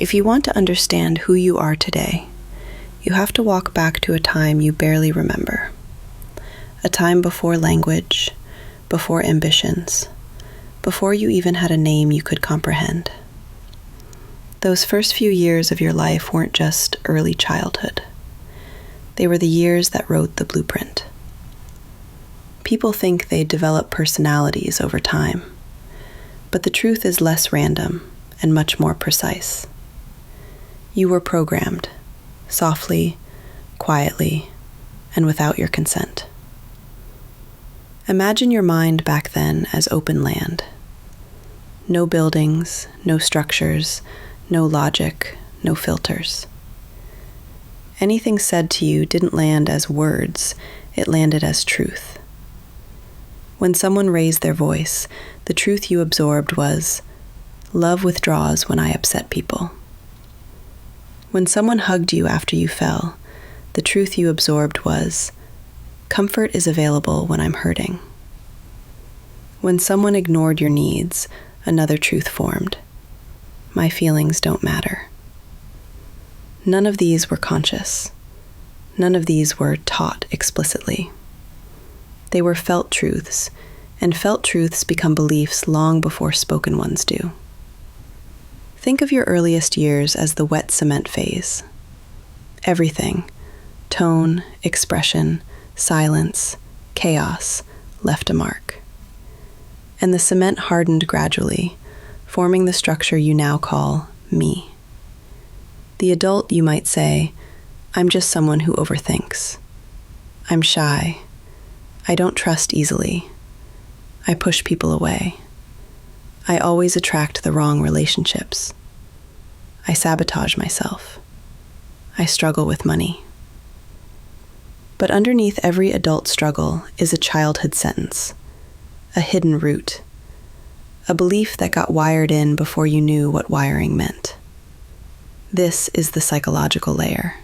If you want to understand who you are today, you have to walk back to a time you barely remember. A time before language, before ambitions, before you even had a name you could comprehend. Those first few years of your life weren't just early childhood. They were the years that wrote the blueprint. People think they develop personalities over time, but the truth is less random and much more precise. You were programmed, softly, quietly, and without your consent. Imagine your mind back then as open land. No buildings, no structures, no logic, no filters. Anything said to you didn't land as words, it landed as truth. When someone raised their voice, the truth you absorbed was, love withdraws when I upset people. When someone hugged you after you fell, the truth you absorbed was, comfort is available when I'm hurting. When someone ignored your needs, another truth formed. My feelings don't matter. None of these were conscious. None of these were taught explicitly. They were felt truths, and felt truths become beliefs long before spoken ones do. Think of your earliest years as the wet cement phase. Everything, tone, expression, silence, chaos, left a mark. And the cement hardened gradually, forming the structure you now call me. The adult, you might say, I'm just someone who overthinks. I'm shy. I don't trust easily. I push people away. I always attract the wrong relationships. I sabotage myself. I struggle with money. But underneath every adult struggle is a childhood sentence, a hidden root, a belief that got wired in before you knew what wiring meant. This is the psychological layer.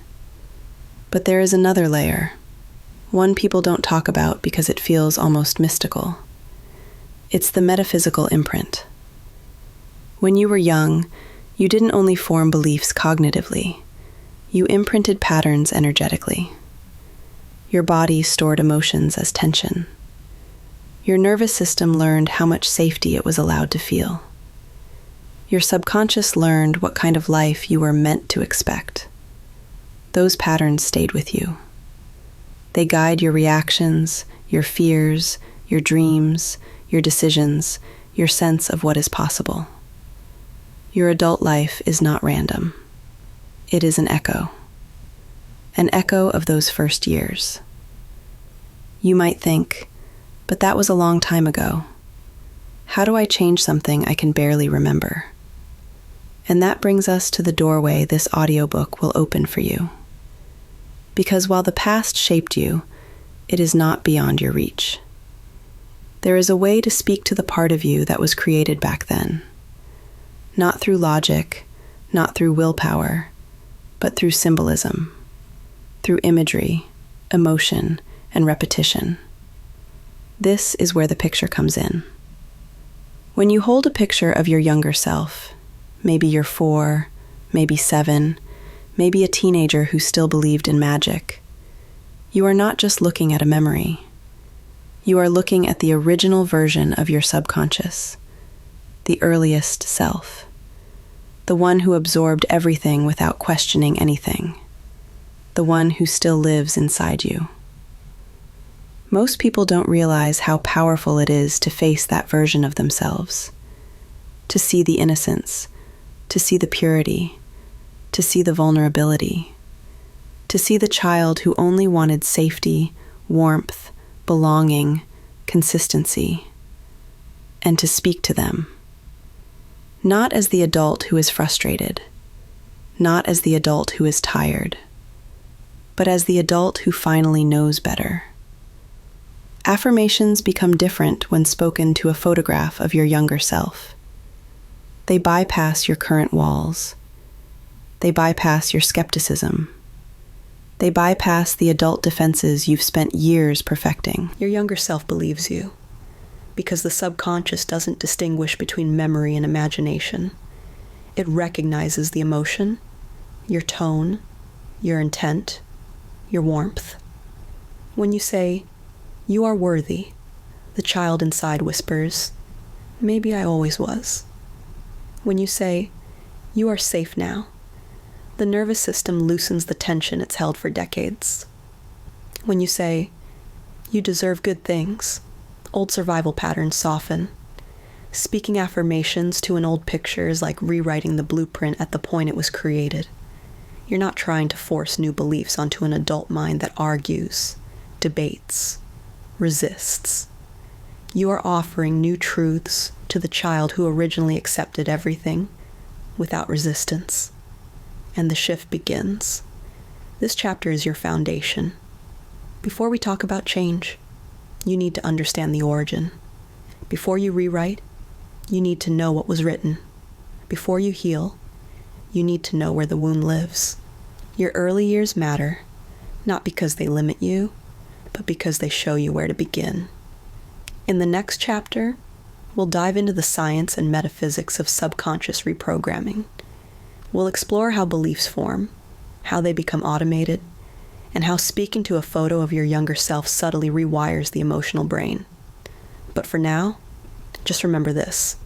But there is another layer, one people don't talk about because it feels almost mystical. It's the metaphysical imprint. When you were young, you didn't only form beliefs cognitively, you imprinted patterns energetically. Your body stored emotions as tension. Your nervous system learned how much safety it was allowed to feel. Your subconscious learned what kind of life you were meant to expect. Those patterns stayed with you. They guide your reactions, your fears, your dreams, your decisions, your sense of what is possible. Your adult life is not random. It is an echo of those first years. You might think, but that was a long time ago. How do I change something I can barely remember? And that brings us to the doorway this audiobook will open for you. Because while the past shaped you, it is not beyond your reach. There is a way to speak to the part of you that was created back then. Not through logic, not through willpower, but through symbolism, through imagery, emotion, and repetition. This is where the picture comes in. When you hold a picture of your younger self, maybe you're 4, maybe 7, maybe a teenager who still believed in magic, you are not just looking at a memory. You are looking at the original version of your subconscious, the earliest self, the one who absorbed everything without questioning anything, the one who still lives inside you. Most people don't realize how powerful it is to face that version of themselves, to see the innocence, to see the purity, to see the vulnerability, to see the child who only wanted safety, warmth, belonging, consistency, and to speak to them. Not as the adult who is frustrated, not as the adult who is tired, but as the adult who finally knows better. Affirmations become different when spoken to a photograph of your younger self. They bypass your current walls. They bypass your skepticism. They bypass the adult defenses you've spent years perfecting. Your younger self believes you, because the subconscious doesn't distinguish between memory and imagination. It recognizes the emotion, your tone, your intent, your warmth. When you say, "You are worthy," the child inside whispers, "Maybe I always was." When you say, "You are safe now," the nervous system loosens the tension it's held for decades. When you say, "You deserve good things," old survival patterns soften. Speaking affirmations to an old picture is like rewriting the blueprint at the point it was created. You're not trying to force new beliefs onto an adult mind that argues, debates, resists. You are offering new truths to the child who originally accepted everything without resistance. And the shift begins. This chapter is your foundation. Before we talk about change, you need to understand the origin. Before you rewrite, you need to know what was written. Before you heal, you need to know where the wound lives. Your early years matter, not because they limit you, but because they show you where to begin. In the next chapter, we'll dive into the science and metaphysics of subconscious reprogramming. We'll explore how beliefs form, how they become automated, and how speaking to a photo of your younger self subtly rewires the emotional brain. But for now, just remember this.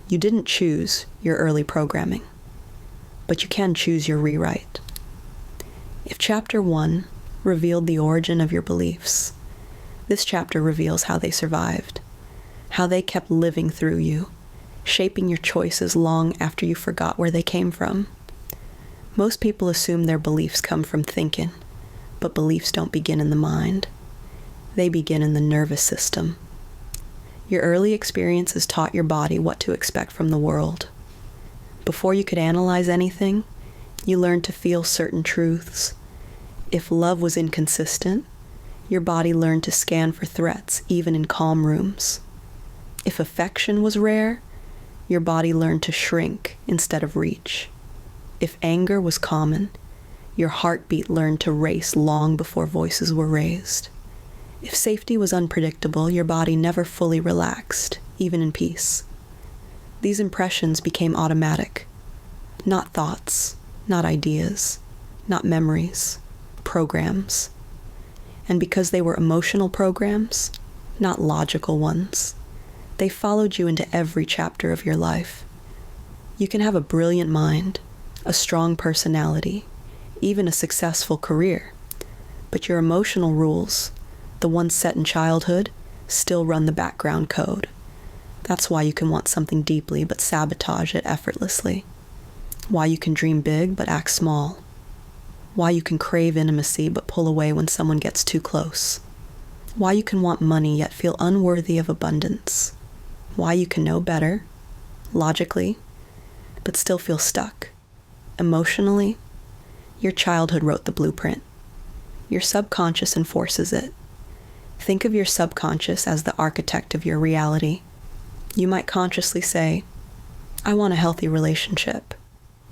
You didn't choose your early programming, but you can choose your rewrite. If Chapter 1 revealed the origin of your beliefs, this chapter reveals how they survived, how they kept living through you, shaping your choices long after you forgot where they came from. Most people assume their beliefs come from thinking, but beliefs don't begin in the mind. They begin in the nervous system. Your early experiences taught your body what to expect from the world. Before you could analyze anything, you learned to feel certain truths. If love was inconsistent, your body learned to scan for threats, even in calm rooms. If affection was rare, your body learned to shrink instead of reach. If anger was common, your heartbeat learned to race long before voices were raised. If safety was unpredictable, your body never fully relaxed, even in peace. These impressions became automatic. Not thoughts, not ideas, not memories, programs. And because they were emotional programs, not logical ones, they followed you into every chapter of your life. You can have a brilliant mind, a strong personality, even a successful career, but your emotional rules, the ones set in childhood, still run the background code. That's why you can want something deeply but sabotage it effortlessly. Why you can dream big but act small. Why you can crave intimacy but pull away when someone gets too close. Why you can want money yet feel unworthy of abundance. Why you can know better, logically, but still feel stuck. Emotionally, your childhood wrote the blueprint. Your subconscious enforces it. Think of your subconscious as the architect of your reality. You might consciously say, "I want a healthy relationship."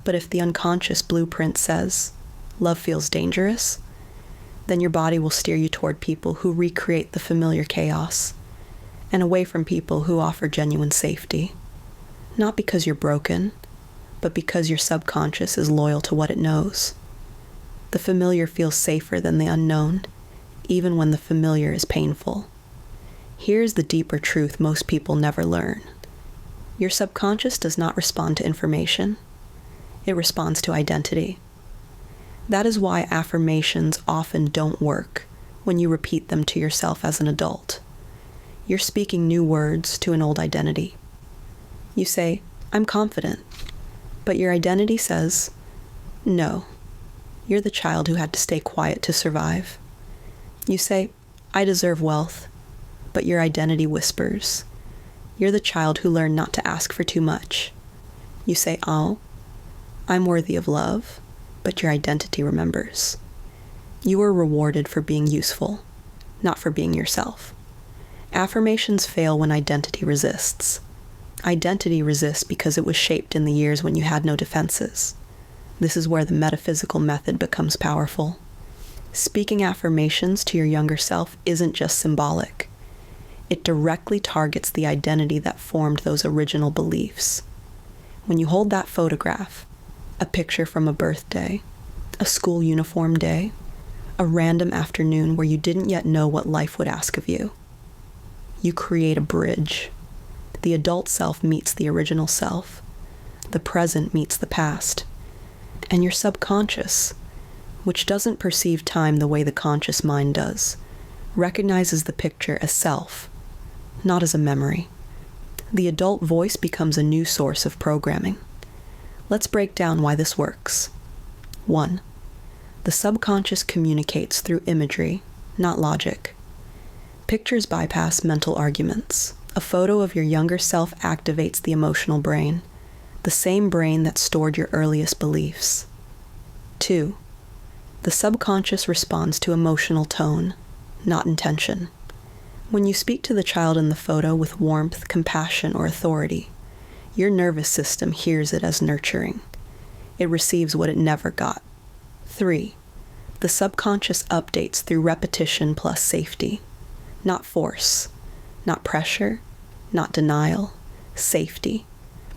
But if the unconscious blueprint says, "Love feels dangerous," then your body will steer you toward people who recreate the familiar chaos, and away from people who offer genuine safety. Not because you're broken, but because your subconscious is loyal to what it knows. The familiar feels safer than the unknown, even when the familiar is painful. Here's the deeper truth most people never learn. Your subconscious does not respond to information. It responds to identity. That is why affirmations often don't work when you repeat them to yourself as an adult. You're speaking new words to an old identity. You say, "I'm confident," but your identity says, "No." You're the child who had to stay quiet to survive. You say, "I deserve wealth," but your identity whispers. You're the child who learned not to ask for too much. You say, "Oh, I'm worthy of love," but your identity remembers. You were rewarded for being useful, not for being yourself. Affirmations fail when identity resists. Identity resists because it was shaped in the years when you had no defenses. This is where the metaphysical method becomes powerful. Speaking affirmations to your younger self isn't just symbolic. It directly targets the identity that formed those original beliefs. When you hold that photograph, a picture from a birthday, a school uniform day, a random afternoon where you didn't yet know what life would ask of you, you create a bridge. The adult self meets the original self. The present meets the past. And your subconscious, which doesn't perceive time the way the conscious mind does, recognizes the picture as self, not as a memory. The adult voice becomes a new source of programming. Let's break down why this works. 1. The subconscious communicates through imagery, not logic. Pictures bypass mental arguments. A photo of your younger self activates the emotional brain, the same brain that stored your earliest beliefs. 2. The subconscious responds to emotional tone, not intention. When you speak to the child in the photo with warmth, compassion, or authority, your nervous system hears it as nurturing. It receives what it never got. 3. The subconscious updates through repetition plus safety, not force, not pressure, not denial, safety.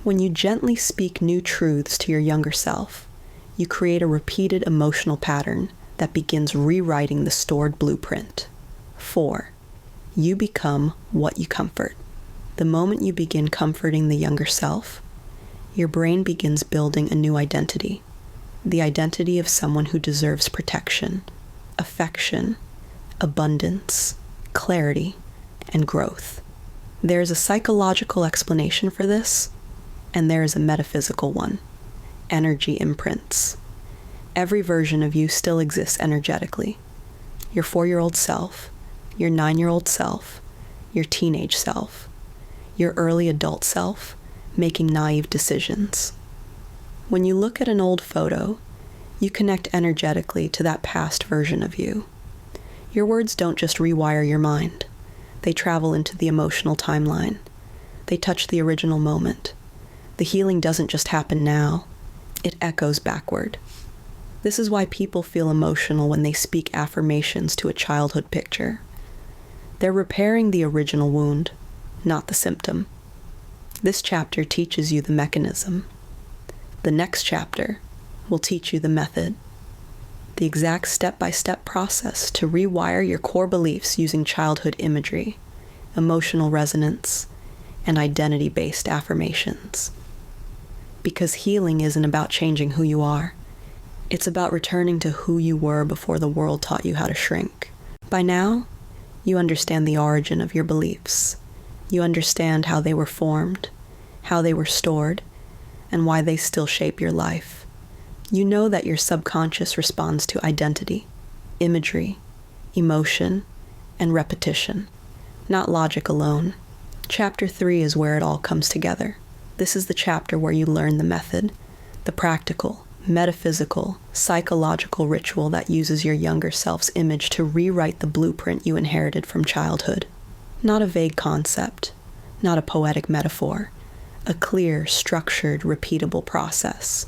When you gently speak new truths to your younger self, you create a repeated emotional pattern that begins rewriting the stored blueprint. 4. You become what you comfort. The moment you begin comforting the younger self, your brain begins building a new identity, the identity of someone who deserves protection, affection, abundance, clarity, and growth. There is a psychological explanation for this, and there is a metaphysical one: energy imprints. Every version of you still exists energetically. Your 4-year-old self, your 9-year-old self, your teenage self, your early adult self, making naive decisions. When you look at an old photo, you connect energetically to that past version of you. Your words don't just rewire your mind. They travel into the emotional timeline. They touch the original moment. The healing doesn't just happen now. It echoes backward. This is why people feel emotional when they speak affirmations to a childhood picture. They're repairing the original wound, not the symptom. This chapter teaches you the mechanism. The next chapter will teach you the method, the exact step-by-step process to rewire your core beliefs using childhood imagery, emotional resonance, and identity-based affirmations. Because healing isn't about changing who you are. It's about returning to who you were before the world taught you how to shrink. By now, you understand the origin of your beliefs. You understand how they were formed, how they were stored, and why they still shape your life. You know that your subconscious responds to identity, imagery, emotion, and repetition, not logic alone. Chapter 3 is where it all comes together. This is the chapter where you learn the method, the practical, metaphysical, psychological ritual that uses your younger self's image to rewrite the blueprint you inherited from childhood. Not a vague concept, not a poetic metaphor, a clear, structured, repeatable process.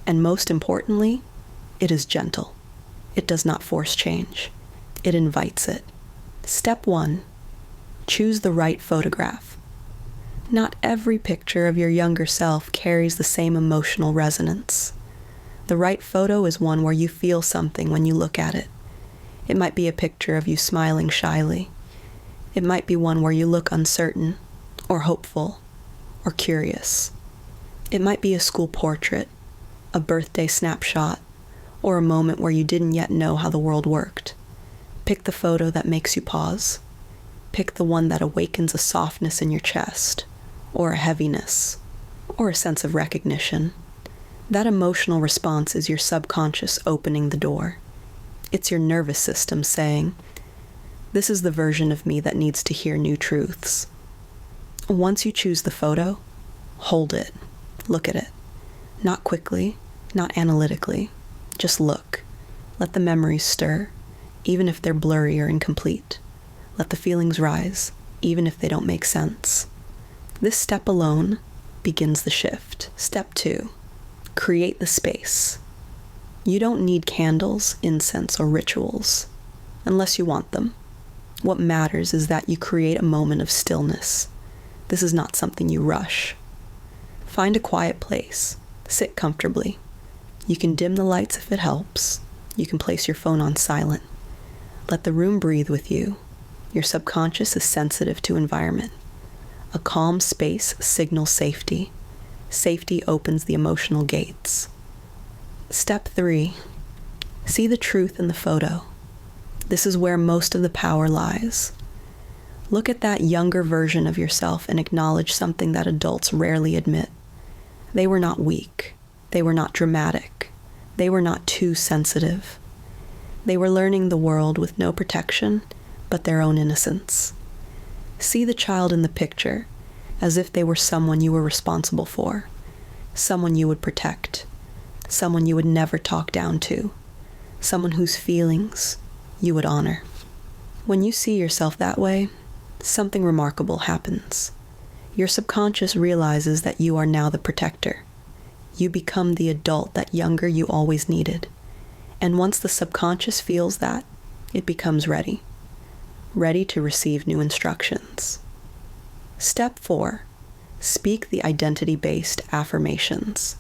And most importantly, it is gentle. It does not force change. It invites it. Step 1. Choose the right photograph. Not every picture of your younger self carries the same emotional resonance. The right photo is one where you feel something when you look at it. It might be a picture of you smiling shyly. It might be one where you look uncertain, or hopeful, or curious. It might be a school portrait, a birthday snapshot, or a moment where you didn't yet know how the world worked. Pick the photo that makes you pause. Pick the one that awakens a softness in your chest, or a heaviness, or a sense of recognition. That emotional response is your subconscious opening the door. It's your nervous system saying, "This is the version of me that needs to hear new truths." Once you choose the photo, hold it, look at it. Not quickly, not analytically. Just look. Let the memories stir, even if they're blurry or incomplete. Let the feelings rise, even if they don't make sense. This step alone begins the shift. Step 2. Create the space. You don't need candles, incense, or rituals, unless you want them. What matters is that you create a moment of stillness. This is not something you rush. Find a quiet place. Sit comfortably. You can dim the lights if it helps. You can place your phone on silent. Let the room breathe with you. Your subconscious is sensitive to environment. A calm space signals safety. Safety opens the emotional gates. Step 3. See the truth in the photo. This is where most of the power lies. Look at that younger version of yourself and acknowledge something that adults rarely admit. They were not weak. They were not dramatic. They were not too sensitive. They were learning the world with no protection but their own innocence. See the child in the picture as if they were someone you were responsible for, someone you would protect, someone you would never talk down to, someone whose feelings you would honor. When you see yourself that way, something remarkable happens. Your subconscious realizes that you are now the protector. You become the adult that younger you always needed. And once the subconscious feels that, it becomes ready to receive new instructions. Step 4. Speak the identity-based affirmations.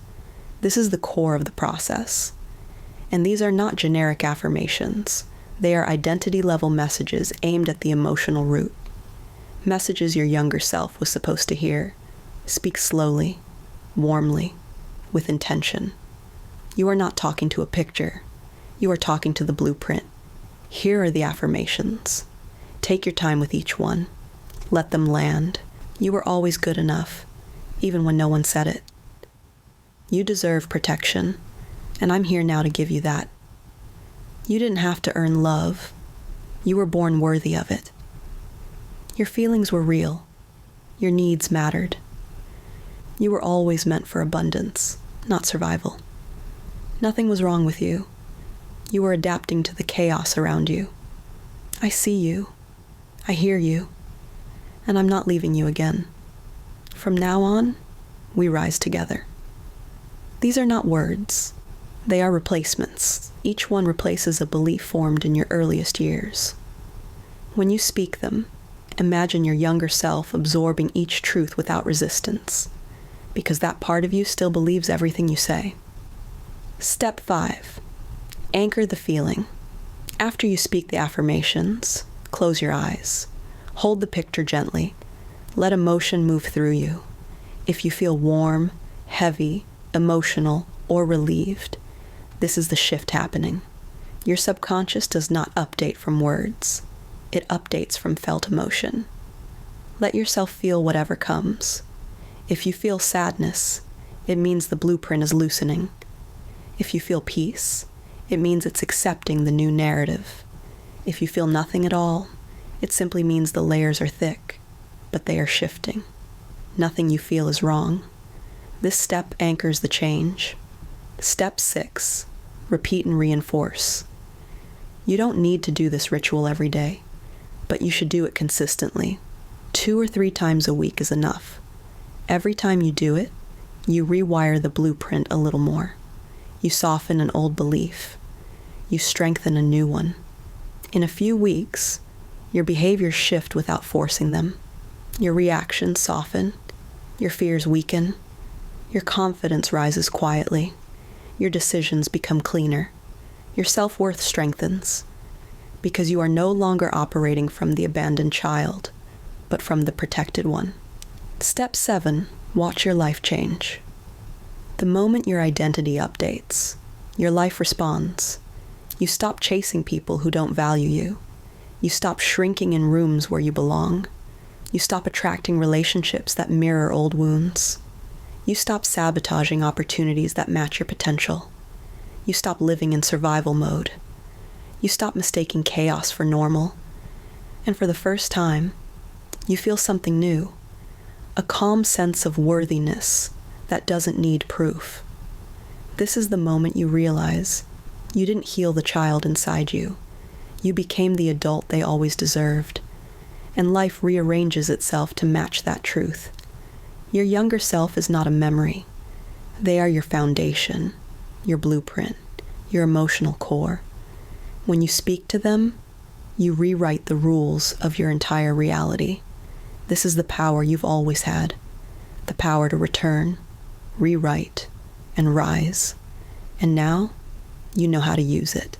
This is the core of the process. And these are not generic affirmations. They are identity-level messages aimed at the emotional root. Messages your younger self was supposed to hear. Speak slowly, warmly, with intention. You are not talking to a picture. You are talking to the blueprint. Here are the affirmations. Take your time with each one. Let them land. You were always good enough, even when no one said it. You deserve protection, and I'm here now to give you that. You didn't have to earn love. You were born worthy of it. Your feelings were real. Your needs mattered. You were always meant for abundance, not survival. Nothing was wrong with you. You were adapting to the chaos around you. I see you. I hear you. And I'm not leaving you again. From now on, we rise together. These are not words. They are replacements. Each one replaces a belief formed in your earliest years. When you speak them, imagine your younger self absorbing each truth without resistance, because that part of you still believes everything you say. Step 5. Anchor the feeling. After you speak the affirmations, close your eyes. Hold the picture gently. Let emotion move through you. If you feel warm, heavy, emotional, or relieved, this is the shift happening. Your subconscious does not update from words. It updates from felt emotion. Let yourself feel whatever comes. If you feel sadness, it means the blueprint is loosening. If you feel peace, it means it's accepting the new narrative. If you feel nothing at all, it simply means the layers are thick, but they are shifting. Nothing you feel is wrong. This step anchors the change. Step 6. Repeat and reinforce. You don't need to do this ritual every day, but you should do it consistently. 2 or 3 times a week is enough. Every time you do it, you rewire the blueprint a little more. You soften an old belief. You strengthen a new one. In a few weeks, your behaviors shift without forcing them. Your reactions soften. Your fears weaken. Your confidence rises quietly. Your decisions become cleaner. Your self-worth strengthens, because you are no longer operating from the abandoned child, but from the protected one. Step 7. Watch your life change. The moment your identity updates, your life responds. You stop chasing people who don't value you. You stop shrinking in rooms where you belong. You stop attracting relationships that mirror old wounds. You stop sabotaging opportunities that match your potential. You stop living in survival mode. You stop mistaking chaos for normal. And for the first time, you feel something new. A calm sense of worthiness that doesn't need proof. This is the moment you realize you didn't heal the child inside you. You became the adult they always deserved. And life rearranges itself to match that truth. Your younger self is not a memory. They are your foundation, your blueprint, your emotional core. When you speak to them, you rewrite the rules of your entire reality. This is the power you've always had. The power to return, rewrite, and rise. And now you know how to use it.